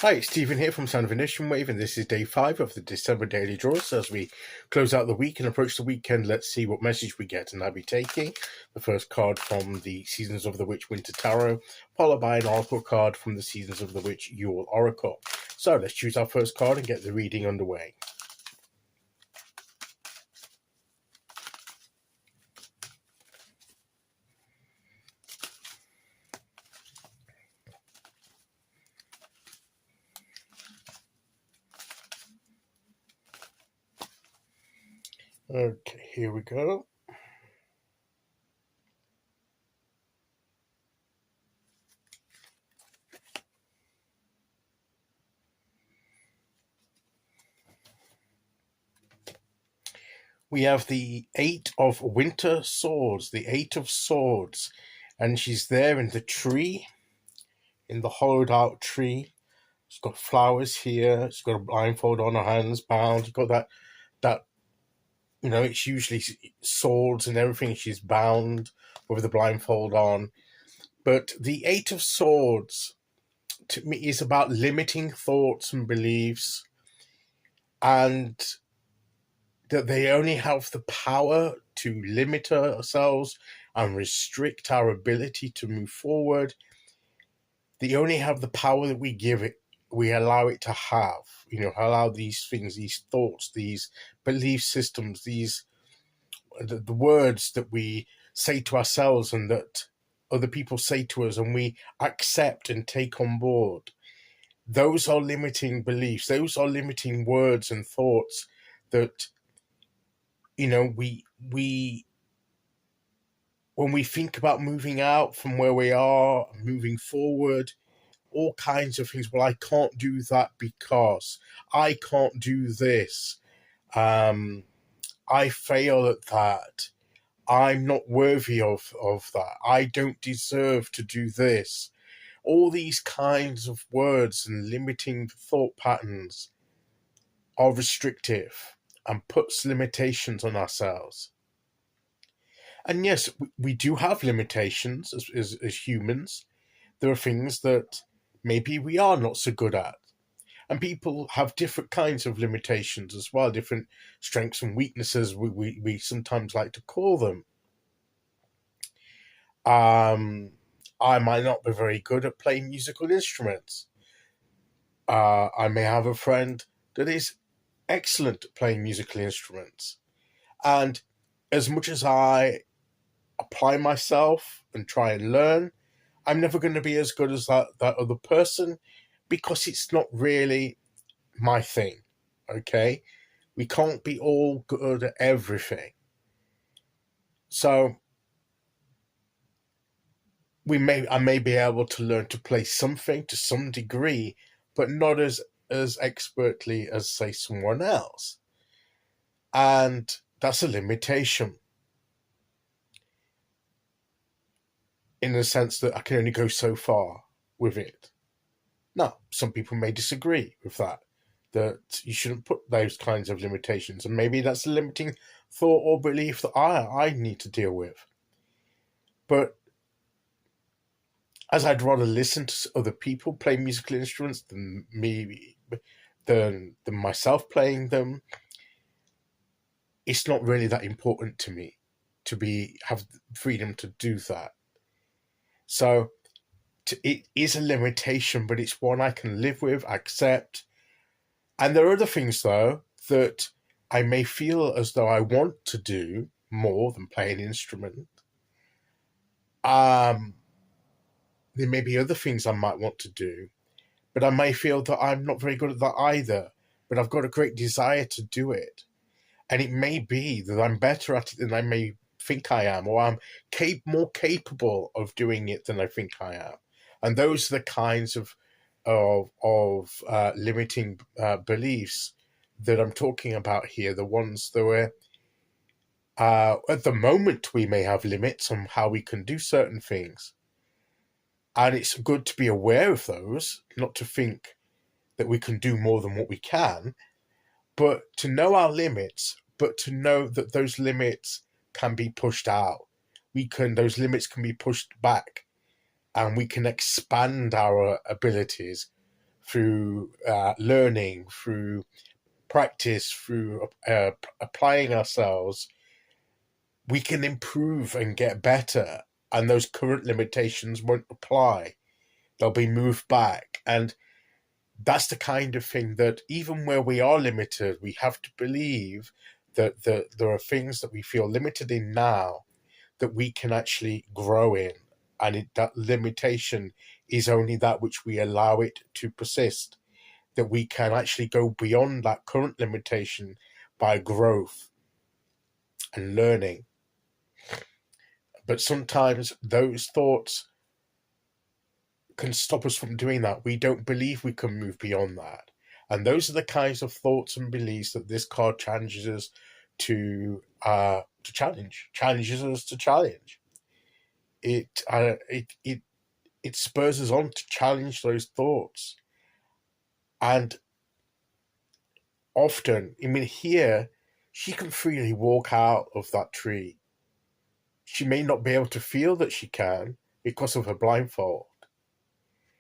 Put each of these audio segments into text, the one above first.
Hi, it's Stephen here from Sound of a Nation Wave, and this is day 5 of the December Daily Draws. So as we close out the week and approach the weekend, let's see what message we get. And I'll be taking the first card from the Seasons of the Witch Winter Tarot, followed by an Oracle card from the Seasons of the Witch Yule Oracle. So let's choose our first card and get the reading underway. Okay, here we go. We have the 8 of Winter Swords, the 8 of Swords, and she's there in the tree, in the hollowed out tree. She's got flowers here. She's got a blindfold on, her hands bound. She's got that it's usually swords and everything. She's bound with the blindfold on. But the 8 of Swords, to me, is about limiting thoughts and beliefs, and that they only have the power to limit ourselves and restrict our ability to move forward. They only have the power that we give it. We allow it to have, allow these things, these thoughts, these belief systems, the words that we say to ourselves and that other people say to us and we accept and take on board. Those are limiting beliefs. Those are limiting words and thoughts that, we when we think about moving out from where we are, moving forward, all kinds of things. Well, I can't do that because I can't do this. I fail at that. I'm not worthy of that. I don't deserve to do this. All these kinds of words and limiting thought patterns are restrictive and puts limitations on ourselves. And yes, we do have limitations as humans. There are things that maybe we are not so good at. And people have different kinds of limitations as well, different strengths and weaknesses, we sometimes like to call them. I might not be very good at playing musical instruments. I may have a friend that is excellent at playing musical instruments. And as much as I apply myself and try and learn, I'm never going to be as good as that other person because it's not really my thing, okay? We can't be all good at everything. So I may be able to learn to play something to some degree, but not as expertly as, say, someone else. And that's a limitation, in the sense that I can only go so far with it. Now, some people may disagree with that you shouldn't put those kinds of limitations, and maybe that's a limiting thought or belief that I need to deal with. But as I'd rather listen to other people play musical instruments than myself playing them, it's not really that important to me to have freedom to do that. So it is a limitation, but it's one I can live with, accept. And there are other things, though, that I may feel as though I want to do more than play an instrument. There may be other things I might want to do, but I may feel that I'm not very good at that either, but I've got a great desire to do it. And it may be that I'm better at it than I may think I am, or I'm more capable of doing it than I think I am. And those are the kinds of limiting beliefs that I'm talking about here, the ones that were at the moment we may have limits on how we can do certain things. And it's good to be aware of those, not to think that we can do more than what we can, but to know our limits, but to know that those limits can be pushed out. Those limits can be pushed back, and we can expand our abilities through learning, through practice, through applying ourselves, we can improve and get better, and those current limitations won't apply. They'll be moved back. And that's the kind of thing that even where we are limited, we have to believe that there are things that we feel limited in now that we can actually grow in. And that limitation is only that which we allow it to persist, that we can actually go beyond that current limitation by growth and learning. But sometimes those thoughts can stop us from doing that. We don't believe we can move beyond that. And those are the kinds of thoughts and beliefs that this card challenges us to challenge. Challenges us to challenge. It spurs us on to challenge those thoughts. And often, I mean, here, she can freely walk out of that tree. She may not be able to feel that she can because of her blindfold.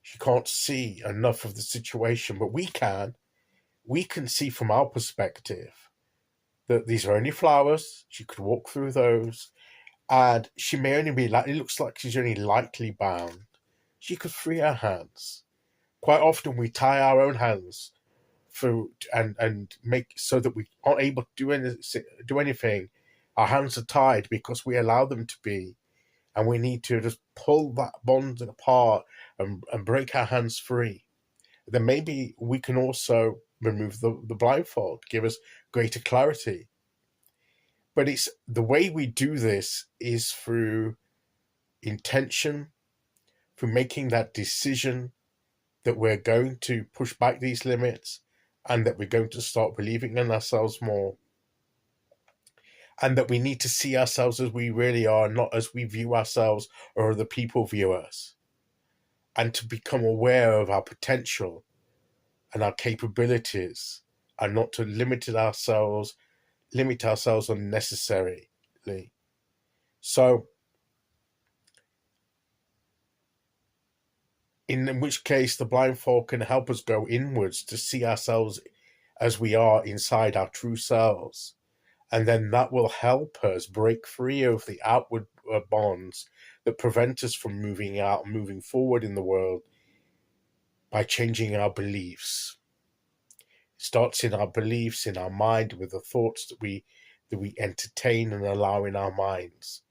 She can't see enough of the situation, but we can. We can see from our perspective that these are only flowers. She could walk through those, and she may only be it looks like she's only lightly bound. She could free her hands. Quite often we tie our own hands through and make so that we aren't able to do anything. Our hands are tied because we allow them to be, and we need to just pull that bond apart and break our hands free. Then maybe we can also remove the blindfold, give us greater clarity. But it's the way we do this is through intention, through making that decision that we're going to push back these limits and that we're going to start believing in ourselves more. And that we need to see ourselves as we really are, not as we view ourselves or other people view us. And to become aware of our potential and our capabilities, and not to limit ourselves unnecessarily. So, in which case the blindfold can help us go inwards to see ourselves as we are inside our true selves. And then that will help us break free of the outward bonds that prevent us from moving out and moving forward in the world by changing our beliefs. It starts in our beliefs, in our mind, with the thoughts that we entertain and allow in our minds.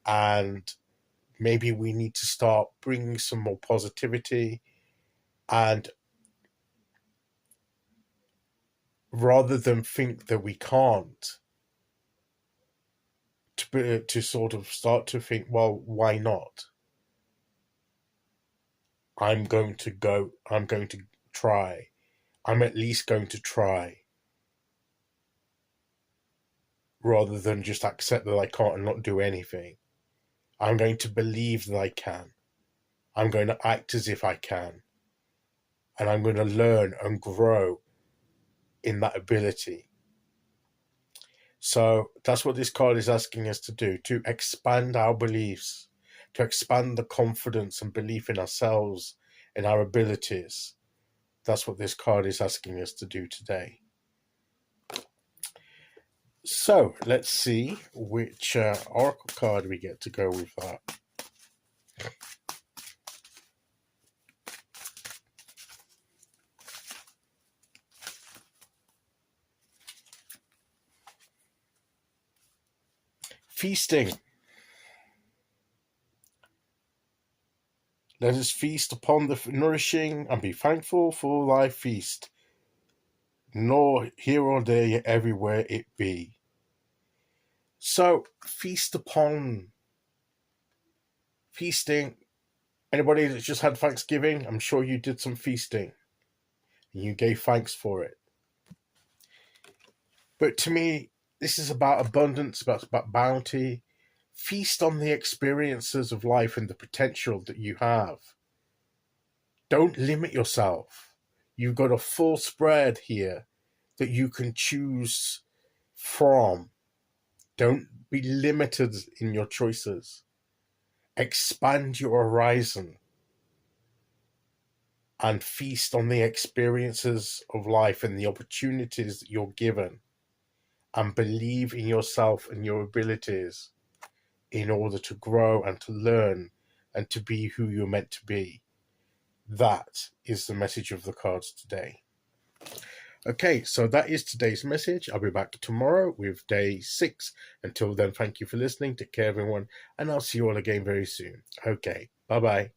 And maybe we need to start bringing some more positivity, and rather than think that we can't, to sort of start to think, well, why not? I'm going to try. I'm at least going to try. Rather than just accept that I can't and not do anything. I'm going to believe that I can. I'm going to act as if I can. And I'm going to learn and grow in that ability. So that's what this card is asking us to do, to expand our beliefs, to expand the confidence and belief in ourselves, in our abilities. That's what this card is asking us to do today. So let's see which oracle card we get to go with that. Feasting. Let us feast upon the nourishing and be thankful for thy feast, nor here or there yet everywhere it be. So, feast upon. Feasting. Anybody that's just had Thanksgiving, I'm sure you did some feasting. And you gave thanks for it. But to me, this is about abundance, about bounty. Feast on the experiences of life and the potential that you have. Don't limit yourself. You've got a full spread here that you can choose from. Don't be limited in your choices. Expand your horizon and feast on the experiences of life and the opportunities that you're given, and believe in yourself and your abilities in order to grow and to learn and to be who you're meant to be. That is the message of the cards today. Okay, so that is today's message. I'll be back tomorrow with day 6. Until then, thank you for listening. Take care, everyone, and I'll see you all again very soon. Okay, bye-bye.